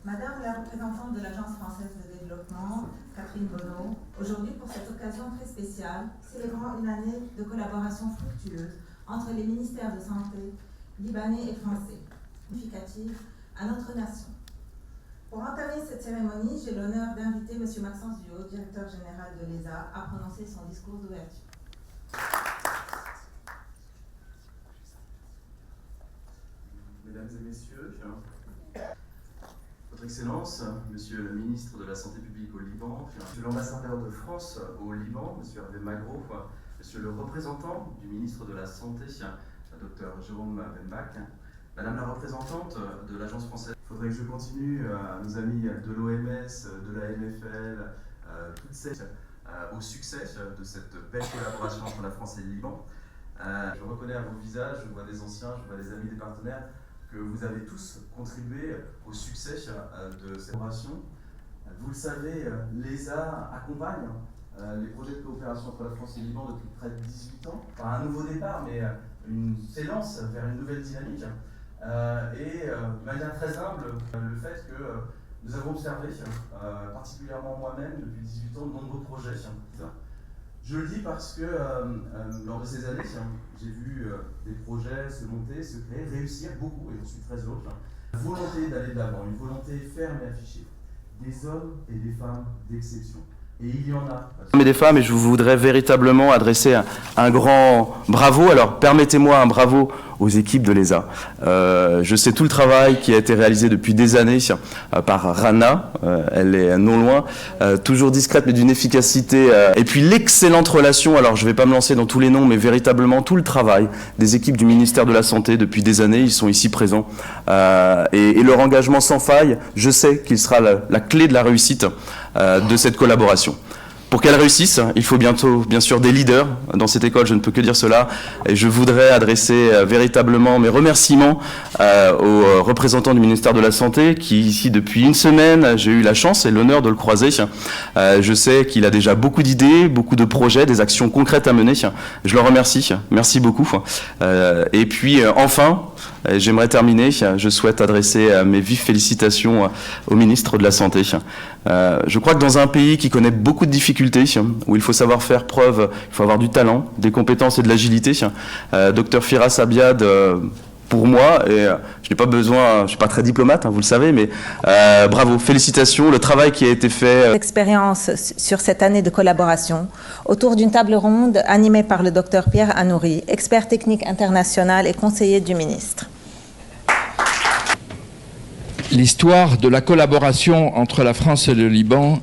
Madame la représentante de l'Agence française de développement, Catherine Bonneau, aujourd'hui pour cette occasion très spéciale, célébrant une année de collaboration fructueuse entre les ministères de santé libanais et français, significative à notre nation. Pour entamer cette cérémonie, j'ai l'honneur d'inviter M. Maxence Duhaut, directeur général de l'ESA, à prononcer son discours d'ouverture. Mesdames et messieurs, Votre Excellence, Monsieur le ministre de la Santé publique au Liban, Monsieur l'ambassadeur de France au Liban, Monsieur Hervé Magro, Monsieur le représentant du ministre de la Santé, Dr Jérôme Benbach, Madame la représentante de l'Agence française. Il faudrait que je continue à nos amis de l'OMS, de la MFL, toutes ces au succès de cette belle collaboration entre la France et le Liban. Je reconnais à vos visages, je vois des anciens, je vois des amis, des partenaires, que vous avez tous contribué au succès de cette collaboration. Vous le savez, l'ESA accompagne les projets de coopération entre la France et le Liban depuis près de 18 ans. Pas un nouveau départ, mais une s'élance vers une nouvelle dynamique. De manière très humble, le fait que nous avons observé, particulièrement moi-même, depuis 18 ans, de nombreux projets. Je le dis parce que lors de ces années, j'ai vu des projets se monter, se créer, réussir beaucoup, et j'en suis très heureux. Une volonté d'aller de l'avant, une volonté ferme et affichée, des hommes et des femmes d'exception. Et il y en a. Mais des femmes, et je voudrais véritablement adresser un grand bravo. Alors, permettez-moi un bravo aux équipes de l'ESA. Je sais tout le travail qui a été réalisé depuis des années par Rana, elle est non loin, toujours discrète mais d'une efficacité. Et puis l'excellente relation, alors je ne vais pas me lancer dans tous les noms, mais véritablement tout le travail des équipes du ministère de la Santé depuis des années, ils sont ici présents. Et leur engagement sans faille, je sais qu'il sera la clé de la réussite de cette collaboration. Pour qu'elle réussisse, il faut bientôt, bien sûr, des leaders dans cette école, je ne peux que dire cela. Et je voudrais adresser véritablement mes remerciements aux représentants du ministère de la Santé qui, ici, depuis une semaine, j'ai eu la chance et l'honneur de le croiser. Je sais qu'il a déjà beaucoup d'idées, beaucoup de projets, des actions concrètes à mener. Je le remercie. Merci beaucoup. Et puis, enfin, j'aimerais terminer. Je souhaite adresser mes vives félicitations au ministre de la Santé. Je crois que dans un pays qui connaît beaucoup de difficultés, où il faut savoir faire preuve, il faut avoir du talent, des compétences et de l'agilité, Dr Firas Abiad, pour moi, et je n'ai pas besoin, je ne suis pas très diplomate, vous le savez, mais bravo, félicitations, le travail qui a été fait. Expérience sur cette année de collaboration autour d'une table ronde animée par le Dr Pierre Anouri, expert technique international et conseiller du ministre. L'histoire de la collaboration entre la France et le Liban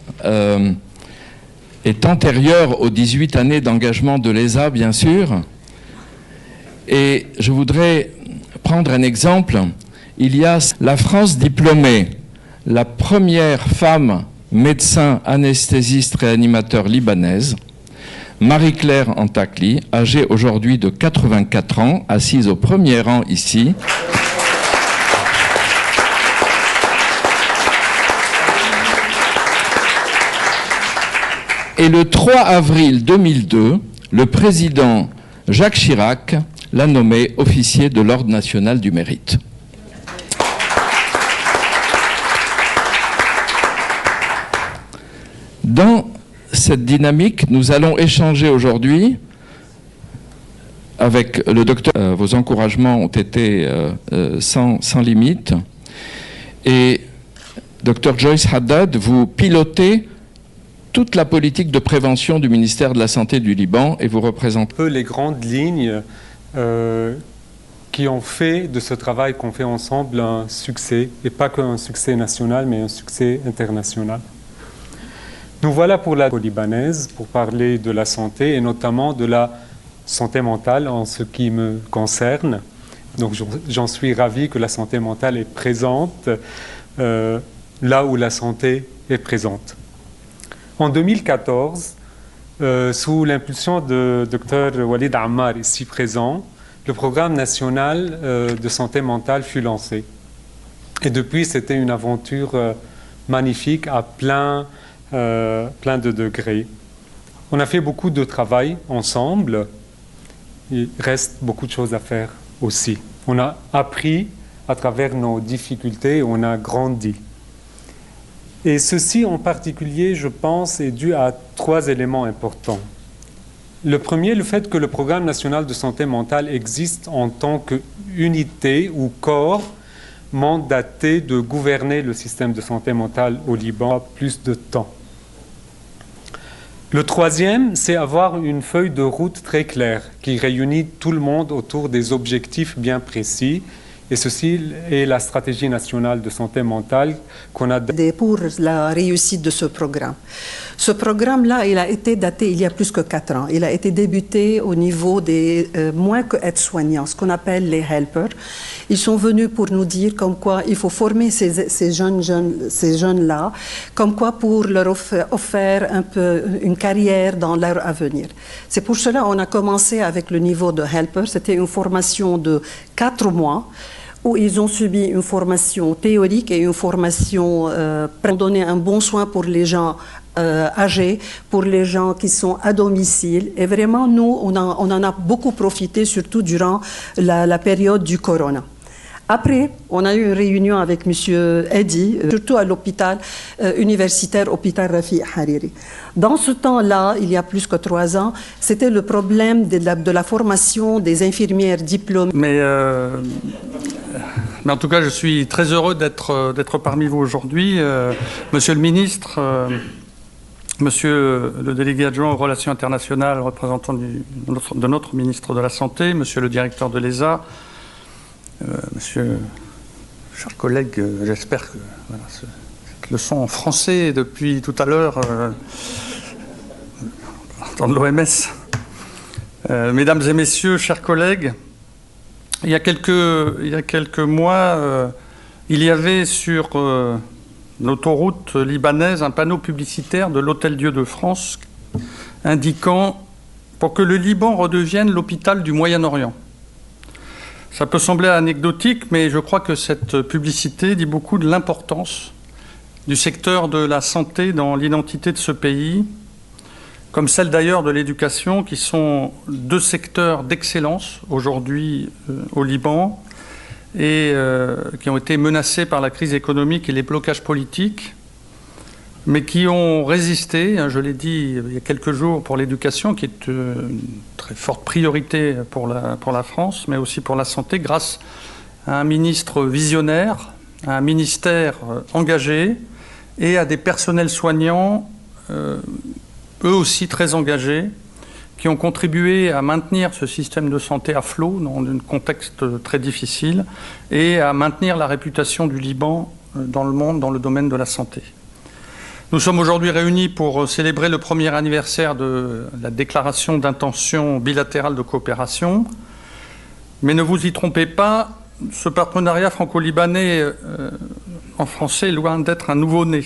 est antérieure aux 18 années d'engagement de l'ESA, bien sûr. Et je voudrais prendre un exemple. Il y a la France diplômée, la première femme médecin anesthésiste réanimateur libanaise, Marie-Claire Antakli, âgée aujourd'hui de 84 ans, assise au premier rang ici. Et le 3 avril 2002, le président Jacques Chirac l'a nommé officier de l'Ordre national du mérite. Dans cette dynamique, nous allons échanger aujourd'hui avec le docteur. Vos encouragements ont été sans limite. Et docteur Joyce Haddad, vous pilotez toute la politique de prévention du ministère de la Santé du Liban et vous représentez... Un peu les grandes lignes qui ont fait de ce travail qu'on fait ensemble un succès, et pas qu'un succès national, mais un succès international. Nous voilà pour la libanaise, pour parler de la santé et notamment de la santé mentale en ce qui me concerne. Donc j'en suis ravi que la santé mentale est présente là où la santé est présente. En 2014, sous l'impulsion de Dr Walid Ammar, ici présent, le programme national de santé mentale fut lancé. Et depuis, c'était une aventure magnifique à plein de degrés. On a fait beaucoup de travail ensemble. Il reste beaucoup de choses à faire aussi. On a appris à travers nos difficultés, on a grandi. Et ceci en particulier, je pense, est dû à 3 éléments importants. Le premier, le fait que le Programme national de santé mentale existe en tant qu'unité ou corps mandaté de gouverner le système de santé mentale au Liban plus de temps. Le troisième, c'est avoir une feuille de route très claire qui réunit tout le monde autour des objectifs bien précis. Et ceci est la stratégie nationale de santé mentale qu'on a... Pour la réussite de ce programme. Ce programme-là, il a été daté il y a plus que 4 ans. Il a été débuté au niveau des moins que aides-soignants, ce qu'on appelle les helpers. Ils sont venus pour nous dire comme quoi il faut former ces jeunes-là, comme quoi pour leur offrir un peu une carrière dans leur avenir. C'est pour cela qu'on a commencé avec le niveau de helper. C'était une formation de 4 mois où ils ont subi une formation théorique et une formation pour donner un bon soin pour les gens âgés, pour les gens qui sont à domicile. Et vraiment, nous, on en a beaucoup profité, surtout durant la période du corona. Après, on a eu une réunion avec M. Eddy, surtout à l'hôpital universitaire, hôpital Rafiq Hariri. Dans ce temps-là, il y a plus que 3 ans, c'était le problème de la formation des infirmières diplômées. Mais en tout cas, je suis très heureux d'être parmi vous aujourd'hui. Monsieur le ministre, monsieur le délégué adjoint aux relations internationales, représentant de notre ministre de la Santé, monsieur le directeur de l'ESA, monsieur, chers collègues, j'espère que voilà, cette leçon en français depuis tout à l'heure dans l'OMS. Mesdames et messieurs, chers collègues, il y a quelques mois, il y avait sur l'autoroute libanaise un panneau publicitaire de l'Hôtel-Dieu de France indiquant « Pour que le Liban redevienne l'hôpital du Moyen-Orient ». Ça peut sembler anecdotique, mais je crois que cette publicité dit beaucoup de l'importance du secteur de la santé dans l'identité de ce pays, comme celle d'ailleurs de l'éducation, qui sont 2 secteurs d'excellence aujourd'hui au Liban et qui ont été menacés par la crise économique et les blocages politiques, mais qui ont résisté, je l'ai dit il y a quelques jours, pour l'éducation, qui est une très forte priorité pour la France, mais aussi pour la santé, grâce à un ministre visionnaire, à un ministère engagé et à des personnels soignants, eux aussi très engagés, qui ont contribué à maintenir ce système de santé à flot dans un contexte très difficile et à maintenir la réputation du Liban dans le monde, dans le domaine de la santé. Nous sommes aujourd'hui réunis pour célébrer le 1er anniversaire de la déclaration d'intention bilatérale de coopération. Mais ne vous y trompez pas, ce partenariat franco-libanais en français est loin d'être un nouveau-né.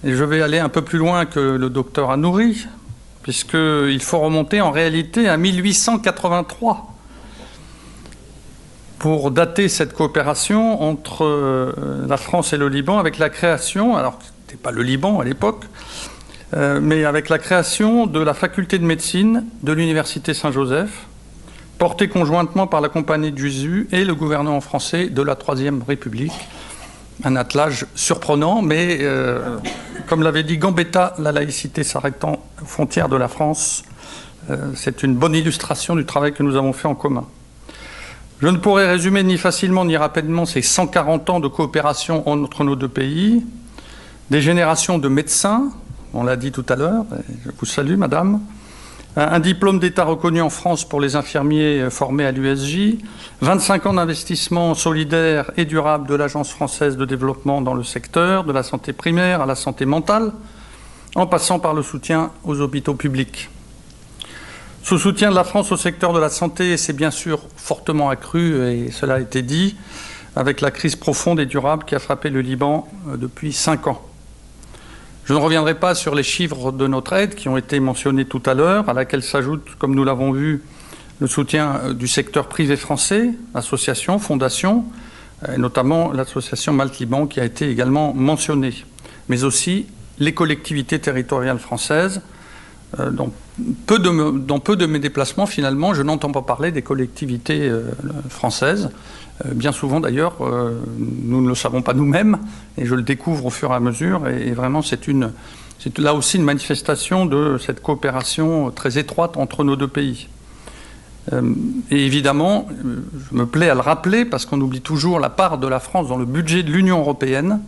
Et je vais aller un peu plus loin que le docteur Anouri, puisqu'il faut remonter en réalité à 1883 pour dater cette coopération entre la France et le Liban avec la création, alors c'était pas le Liban à l'époque, mais avec la création de la faculté de médecine de l'Université Saint-Joseph, portée conjointement par la Compagnie de Jésus et le gouvernement français de la Troisième République. Un attelage surprenant, mais comme l'avait dit Gambetta, la laïcité s'arrêtant aux frontières de la France, c'est une bonne illustration du travail que nous avons fait en commun. Je ne pourrais résumer ni facilement ni rapidement ces 140 ans de coopération entre nos 2 pays, des générations de médecins, on l'a dit tout à l'heure, je vous salue madame, un diplôme d'État reconnu en France pour les infirmiers formés à l'USJ, 25 ans d'investissement solidaire et durable de l'Agence française de développement dans le secteur, de la santé primaire à la santé mentale, en passant par le soutien aux hôpitaux publics. Ce soutien de la France au secteur de la santé s'est bien sûr fortement accru, et cela a été dit, avec la crise profonde et durable qui a frappé le Liban depuis 5 ans. Je ne reviendrai pas sur les chiffres de notre aide qui ont été mentionnés tout à l'heure, à laquelle s'ajoute, comme nous l'avons vu, le soutien du secteur privé français, associations, fondations, et notamment l'association Malte-Liban qui a été également mentionnée, mais aussi les collectivités territoriales françaises. Dans peu de mes déplacements, finalement, je n'entends pas parler des collectivités françaises. Bien souvent d'ailleurs, nous ne le savons pas nous-mêmes, et je le découvre au fur et à mesure, et vraiment c'est là aussi une manifestation de cette coopération très étroite entre nos deux pays. Et évidemment, je me plais à le rappeler, parce qu'on oublie toujours la part de la France dans le budget de l'Union européenne,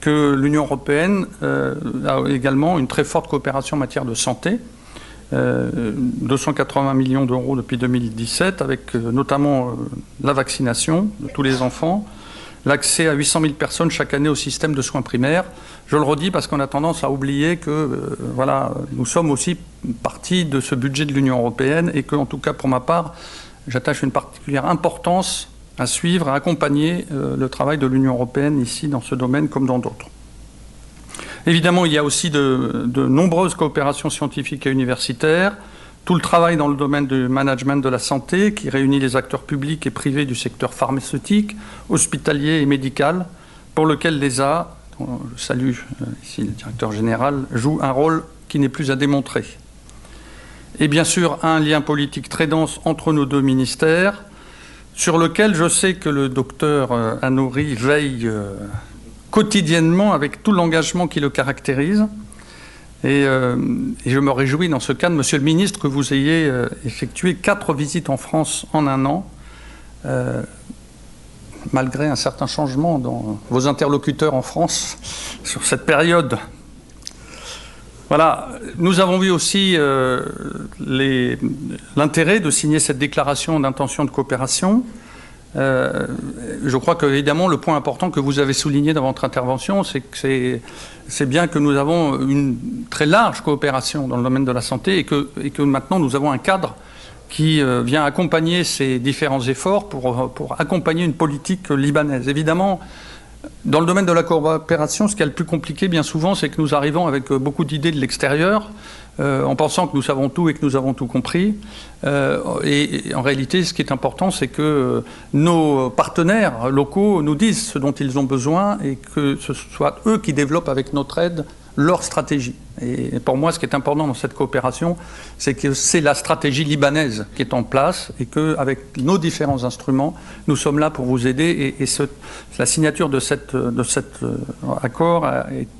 que l'Union européenne a également une très forte coopération en matière de santé, 280 millions d'euros depuis 2017, avec notamment la vaccination de tous les enfants, l'accès à 800 000 personnes chaque année au système de soins primaires. Je le redis parce qu'on a tendance à oublier que voilà, nous sommes aussi partie de ce budget de l'Union européenne et que, en tout cas pour ma part, j'attache une particulière importance à suivre, à accompagner le travail de l'Union européenne ici dans ce domaine comme dans d'autres. Évidemment, il y a aussi de nombreuses coopérations scientifiques et universitaires, tout le travail dans le domaine du management de la santé qui réunit les acteurs publics et privés du secteur pharmaceutique, hospitalier et médical, pour lequel l'ESA, je salue ici le directeur général, joue un rôle qui n'est plus à démontrer. Et bien sûr, un lien politique très dense entre nos deux ministères, sur lequel je sais que le docteur Anouri veille quotidiennement avec tout l'engagement qui le caractérise. Et je me réjouis dans ce cadre, Monsieur le Ministre, que vous ayez effectué 4 visites en France en un an, malgré un certain changement dans vos interlocuteurs en France sur cette période. Voilà, nous avons vu aussi l'intérêt de signer cette déclaration d'intention de coopération. Je crois qu'évidemment, le point important que vous avez souligné dans votre intervention, c'est que c'est bien que nous avons une très large coopération dans le domaine de la santé et que maintenant nous avons un cadre qui vient accompagner ces différents efforts pour accompagner une politique libanaise. Évidemment, dans le domaine de la coopération, ce qui est le plus compliqué bien souvent, c'est que nous arrivons avec beaucoup d'idées de l'extérieur, en pensant que nous savons tout et que nous avons tout compris. Et en réalité, ce qui est important, c'est que nos partenaires locaux nous disent ce dont ils ont besoin et que ce soit eux qui développent avec notre aide leur stratégie. Et pour moi, ce qui est important dans cette coopération, c'est que c'est la stratégie libanaise qui est en place et qu'avec nos différents instruments, nous sommes là pour vous aider. Et la signature de cet accord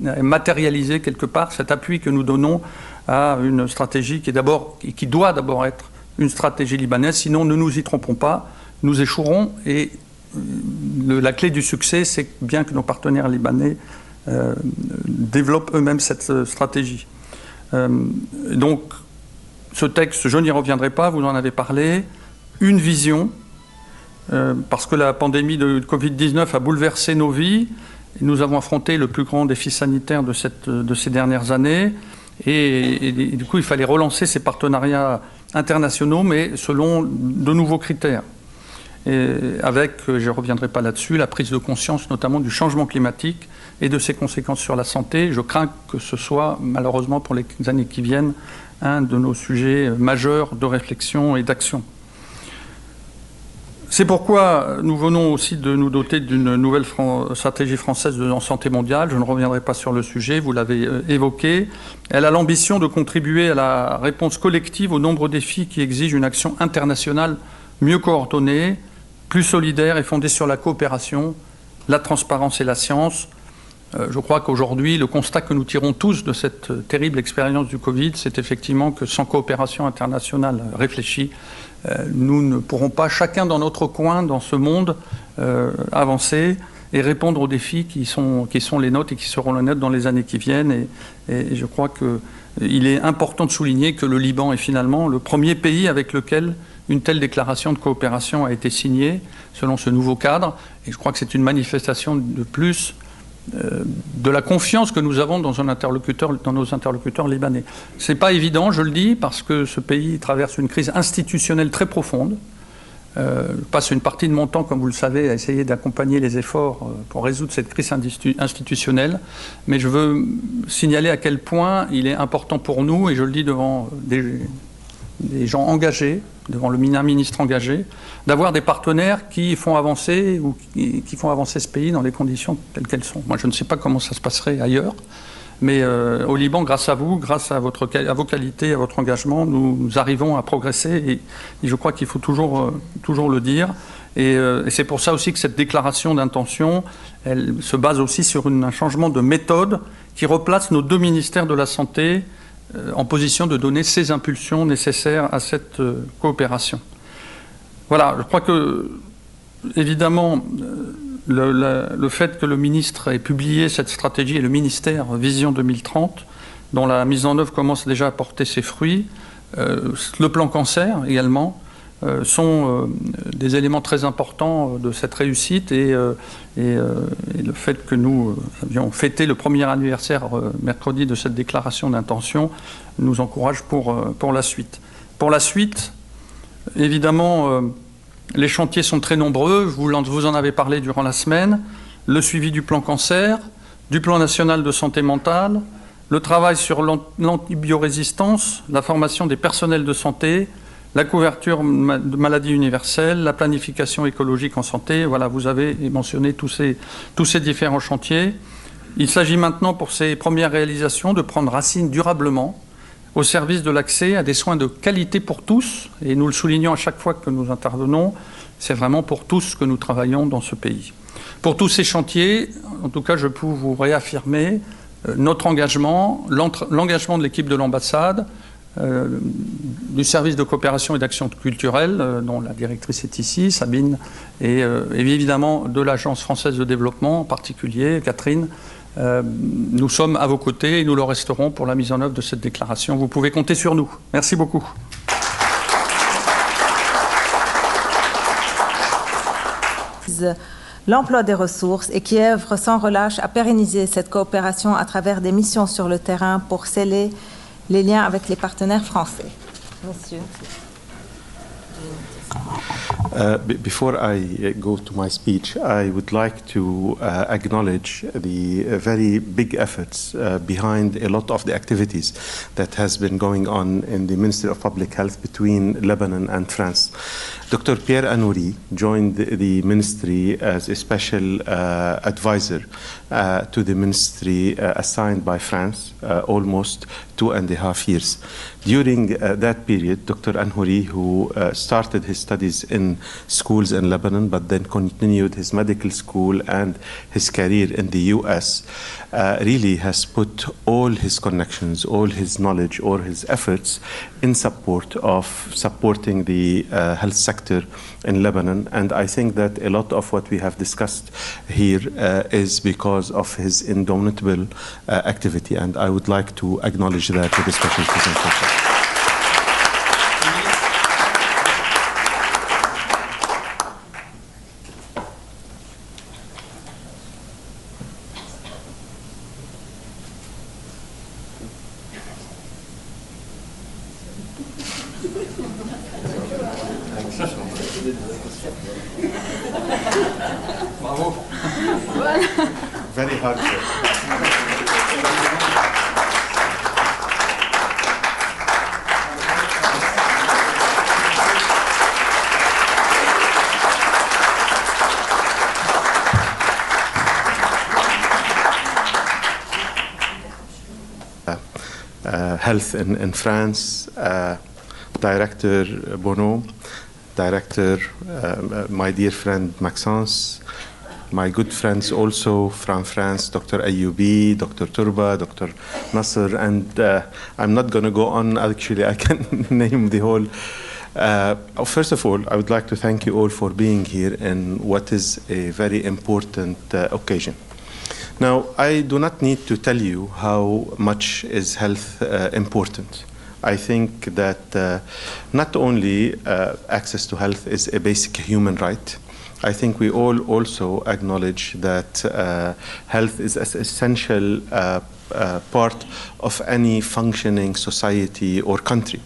est matérialisée quelque part, cet appui que nous donnons à une stratégie qui doit d'abord être une stratégie libanaise. Sinon, ne nous y trompons pas, nous échouerons. Et la clé du succès, c'est bien que nos partenaires libanais développent eux-mêmes cette stratégie. Donc, ce texte, je n'y reviendrai pas, vous en avez parlé, une vision, parce que la pandémie de Covid-19 a bouleversé nos vies, et nous avons affronté le plus grand défi sanitaire de ces dernières années, et du coup, il fallait relancer ces partenariats internationaux, mais selon de nouveaux critères. Et avec, je ne reviendrai pas là-dessus, la prise de conscience notamment du changement climatique et de ses conséquences sur la santé. Je crains que ce soit, malheureusement pour les années qui viennent, un de nos sujets majeurs de réflexion et d'action. C'est pourquoi nous venons aussi de nous doter d'une nouvelle stratégie française en santé mondiale. Je ne reviendrai pas sur le sujet, vous l'avez évoqué. Elle a l'ambition de contribuer à la réponse collective aux nombreux défis qui exigent une action internationale mieux coordonnée, plus solidaire et fondée sur la coopération, la transparence et la science. Je crois qu'aujourd'hui, le constat que nous tirons tous de cette terrible expérience du Covid, c'est effectivement que sans coopération internationale réfléchie, nous ne pourrons pas, chacun dans notre coin, dans ce monde, avancer et répondre aux défis qui sont les nôtres et qui seront les nôtres dans les années qui viennent. Et je crois qu'il est important de souligner que le Liban est finalement le premier pays avec lequel une telle déclaration de coopération a été signée selon ce nouveau cadre. Et je crois que c'est une manifestation de plus de la confiance que nous avons dans nos interlocuteurs libanais. Ce n'est pas évident, je le dis, parce que ce pays traverse une crise institutionnelle très profonde. Je passe une partie de mon temps, comme vous le savez, à essayer d'accompagner les efforts pour résoudre cette crise institutionnelle. Mais je veux signaler à quel point il est important pour nous, et je le dis devant des gens engagés, devant le ministre engagé, d'avoir des partenaires qui font avancer qui font avancer ce pays dans les conditions telles qu'elles sont. Moi, je ne sais pas comment ça se passerait ailleurs, mais au Liban, grâce à vous, grâce à vos qualités, à votre engagement, nous arrivons à progresser et je crois qu'il faut toujours le dire. Et c'est pour ça aussi que cette déclaration d'intention, elle se base aussi sur un changement de méthode qui replace nos deux ministères de la Santé en position de donner ces impulsions nécessaires à cette coopération. Voilà, je crois que, évidemment, le fait que le ministre ait publié cette stratégie et le ministère Vision 2030, dont la mise en œuvre commence déjà à porter ses fruits, le plan cancer également, sont des éléments très importants de cette réussite et le fait que nous avions fêté le premier anniversaire mercredi de cette déclaration d'intention nous encourage pour la suite. Pour la suite, évidemment, les chantiers sont très nombreux, vous en avez parlé durant la semaine, le suivi du plan cancer, du plan national de santé mentale, le travail sur l'antibiorésistance, la formation des personnels de santé, la couverture de maladies universelles, la planification écologique en santé. Voilà, vous avez mentionné tous ces différents chantiers. Il s'agit maintenant pour ces premières réalisations de prendre racine durablement au service de l'accès à des soins de qualité pour tous. Et nous le soulignons à chaque fois que nous intervenons, c'est vraiment pour tous que nous travaillons dans ce pays. Pour tous ces chantiers, en tout cas, je peux vous réaffirmer notre engagement, l'engagement de l'équipe de l'ambassade, du service de coopération et d'action culturelle, dont la directrice est ici, Sabine, et évidemment de l'Agence française de développement, en particulier, Catherine. Nous sommes à vos côtés et nous le resterons pour la mise en œuvre de cette déclaration. Vous pouvez compter sur nous. Merci beaucoup. L'emploi des ressources et qui œuvre sans relâche à pérenniser cette coopération à travers des missions sur le terrain pour sceller les liens avec les partenaires français. Monsieur. Before I go to my speech, I would like to acknowledge the very big efforts behind a lot of the activities that has been going on in the Ministry of Public Health between Lebanon and France. Dr. Pierre Anouri joined the ministry as a special advisor to the ministry assigned by France almost 2.5 years. During that period, Dr. Anouri, who started his studies in schools in Lebanon, but then continued his medical school and his career in the US, really has put all his connections, all his knowledge, all his efforts in support of supporting the health sector in Lebanon. And I think that a lot of what we have discussed here is because of his indomitable activity. And I would like to acknowledge that with a special presentation. Bravo. Very hard work. Health in France, Director Bonneau, Director, my dear friend Maxence, my good friends also from France, Dr. Ayyoubi, Dr. Turba, Dr. Nasser, and I'm not going to go on. Actually, I can name the whole. First of all, I would like to thank you all for being here in what is a very important occasion. Now, I do not need to tell you how much is health important. I think that not only access to health is a basic human right, I think we all also acknowledge that health is an essential part of any functioning society or country.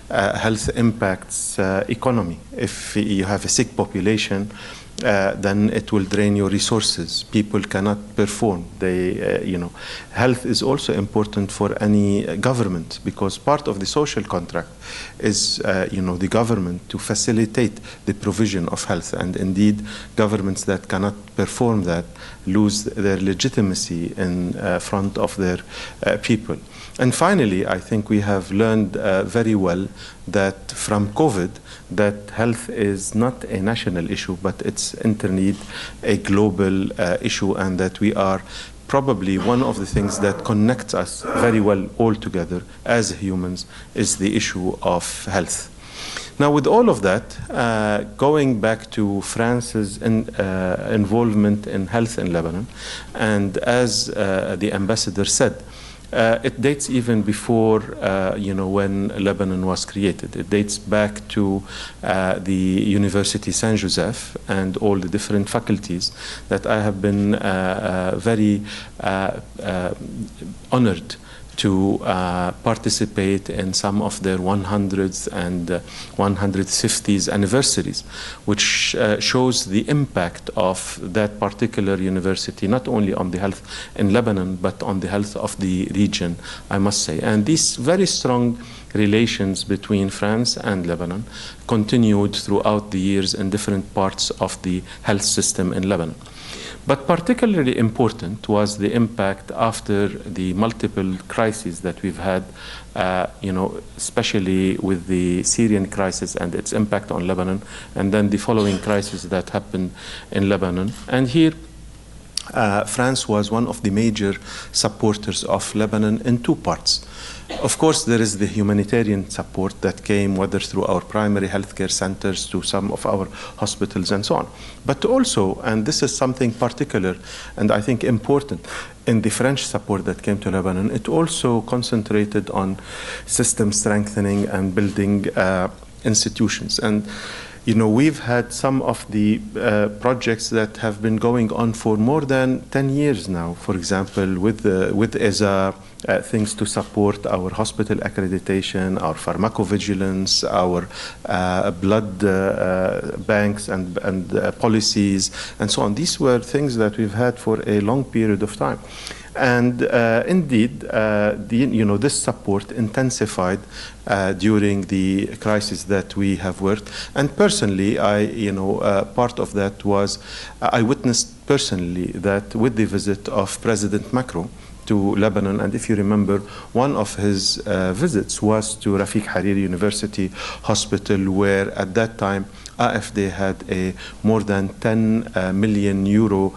Health impacts economy. If you have a sick population, then it will drain your resources. People cannot perform. Health is also important for any government, because part of the social contract is, the government to facilitate the provision of health. And indeed, governments that cannot perform that lose their legitimacy in front of their people. And finally, I think we have learned very well that from COVID, that health is not a national issue, but it's indeed a global issue, and that we are probably one of the things that connects us very well all together as humans is the issue of health. Now, with all of that, going back to France's involvement in health in Lebanon, and as the ambassador said, it dates even before, when Lebanon was created. It dates back to the University Saint Joseph and all the different faculties that I have been very honored to participate in some of their 100th and 150th anniversaries, which shows the impact of that particular university, not only on the health in Lebanon, but on the health of the region, I must say. And these very strong relations between France and Lebanon continued throughout the years in different parts of the health system in Lebanon. But particularly important was the impact after the multiple crises that we've had, especially with the Syrian crisis and its impact on Lebanon, and then the following crisis that happened in Lebanon. And here, France was one of the major supporters of Lebanon in two parts. Of course, there is the humanitarian support that came, whether through our primary healthcare centers to some of our hospitals and so on. But also, and this is something particular and I think important, in the French support that came to Lebanon, it also concentrated on system strengthening and building institutions. And we've had some of the projects that have been going on for more than 10 years now. For example, with ESA, things to support our hospital accreditation, our pharmacovigilance, our blood banks and policies, and so on. These were things that we've had for a long period of time. And indeed, this support intensified during the crisis that we have worked. And personally, part of that was I witnessed personally that with the visit of President Macron to Lebanon, and if you remember, one of his visits was to Rafiq Hariri University Hospital, where at that time AFD had a more than 10 million euro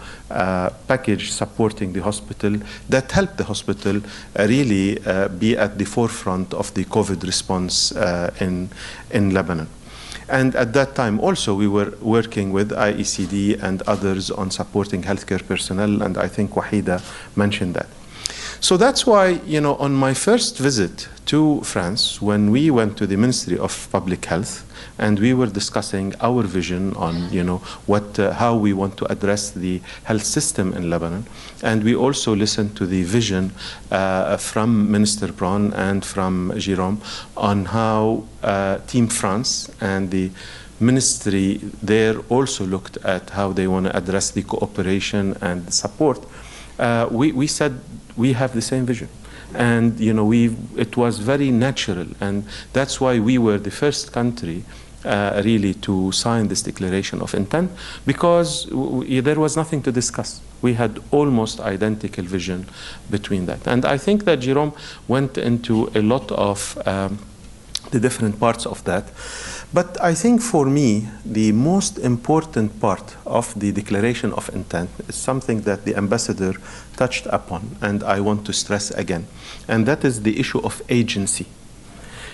package supporting the hospital that helped the hospital really be at the forefront of the COVID response in Lebanon. And at that time also we were working with IECD and others on supporting healthcare personnel, and I think Wahida mentioned that. So that's why, on my first visit to France, when we went to the Ministry of Public Health, and we were discussing our vision on, how we want to address the health system in Lebanon, and we also listened to the vision from Minister Braun and from Jérôme on how Team France and the ministry there also looked at how they want to address the cooperation and the support. We said we have the same vision. And, it was very natural. And that's why we were the first country really to sign this declaration of intent, because there was nothing to discuss. We had almost identical vision between that. And I think that Jérôme went into a lot of the different parts of that. But I think for me, the most important part of the declaration of intent is something that the ambassador touched upon, and I want to stress again, and that is the issue of agency.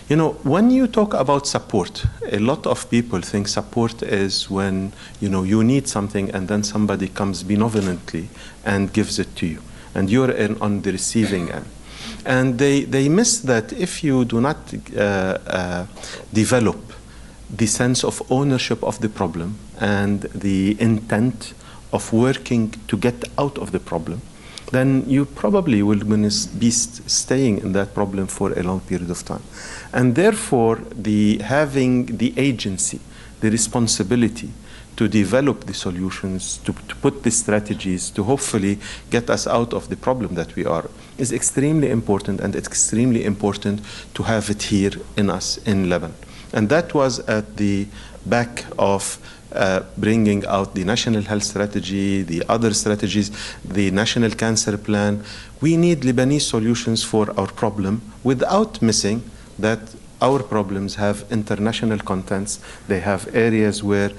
When you talk about support, a lot of people think support is when, you need something and then somebody comes benevolently and gives it to you, and you're on the receiving end. And they miss that if you do not develop the sense of ownership of the problem and the intent of working to get out of the problem, then you probably will be staying in that problem for a long period of time. And therefore, having the agency, the responsibility to develop the solutions, to put the strategies, to hopefully get us out of the problem that we are, is extremely important, and it's extremely important to have it here in us, in Lebanon. And that was at the back of bringing out the National Health Strategy, the other strategies, the National Cancer Plan. We need Lebanese solutions for our problem without missing that our problems have international contents. They have areas where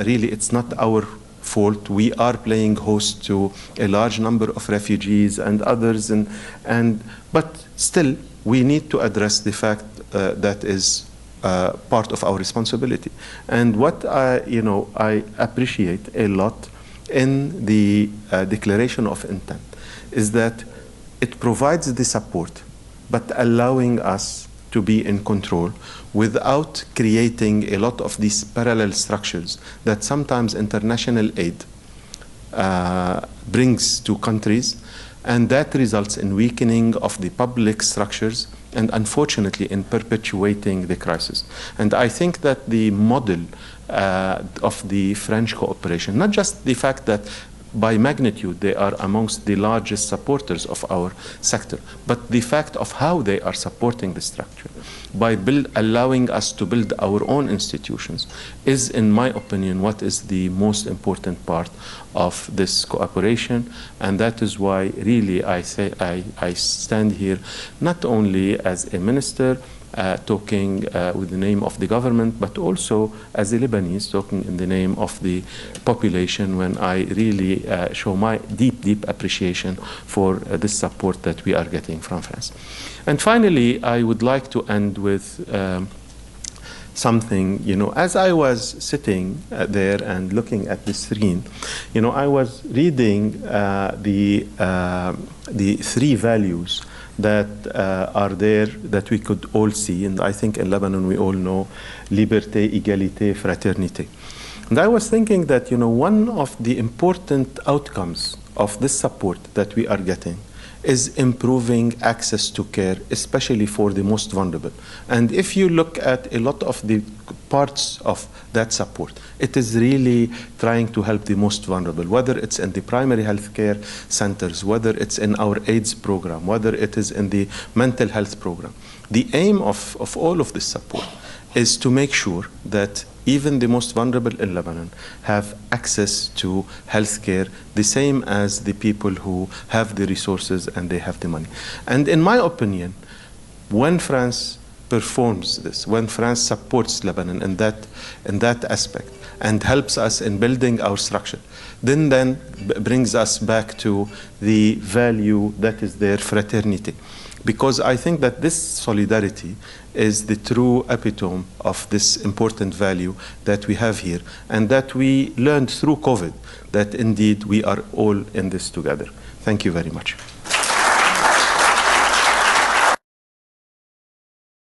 really it's not our fault. We are playing host to a large number of refugees and others, but still we need to address the fact that is part of our responsibility. And what I appreciate a lot in the declaration of intent is that it provides the support, but allowing us to be in control without creating a lot of these parallel structures that sometimes international aid brings to countries, and that results in weakening of the public structures and unfortunately in perpetuating the crisis. And I think that the model of the French cooperation, not just the fact that by magnitude they are amongst the largest supporters of our sector, but the fact of how they are supporting the structure by allowing us to build our own institutions is, in my opinion, what is the most important part of this cooperation. And that is why really I say I stand here not only as a minister talking with the name of the government, but also as a Lebanese talking in the name of the population, when I really show my deep appreciation for this support that we are getting from France. And finally, I would like to end with something, as I was sitting there and looking at the screen, I was reading the three values that are there that we could all see. And I think in Lebanon we all know liberté, égalité, fraternité. And I was thinking that, one of the important outcomes of this support that we are getting is improving access to care, especially for the most vulnerable. And if you look at a lot of the parts of that support, it is really trying to help the most vulnerable, whether it's in the primary health care centers, whether it's in our AIDS program, whether it is in the mental health program. The aim of all of this support is to make sure that even the most vulnerable in Lebanon have access to health care, the same as the people who have the resources and they have the money. And in my opinion, when France performs this, when France supports Lebanon in that aspect and helps us in building our structure, then brings us back to the value that is there, fraternity. Because I think that this solidarity is the true epitome of this important value that we have here, and that we learned through COVID that indeed we are all in this together. Thank you very much.